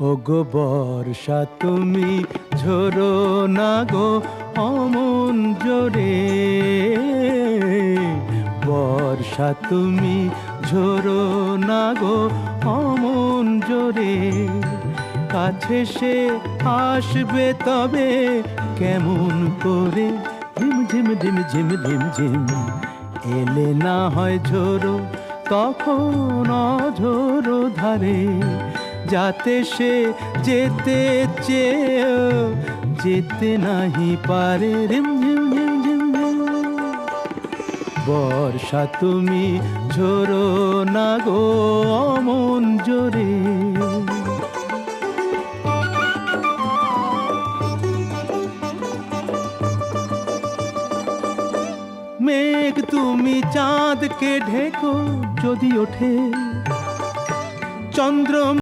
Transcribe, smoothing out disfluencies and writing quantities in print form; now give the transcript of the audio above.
ওগো বর্ষা তুমি ঝরো না গো অমন জোরে, বর্ষা তুমি ঝরো না গো অমন জোরে। কাছে সে আসবে তবে কেমন করে, ঝিম ঝিম ঝিম ঝিম ঝিম ঝিম। এলে না হয় ঝোরো তখন অঝোরো ধারে, যাতে সে যেতে চেয়েও যেতে নাহি পারে। রিম ঝিম ঝিম ঝিম ঝিম। বর্ষা তুমি ঝোরো না গো অমন জোরে। মেঘ তুমি চাঁদকে ঢেকো যদি ওঠে, চন্দ্র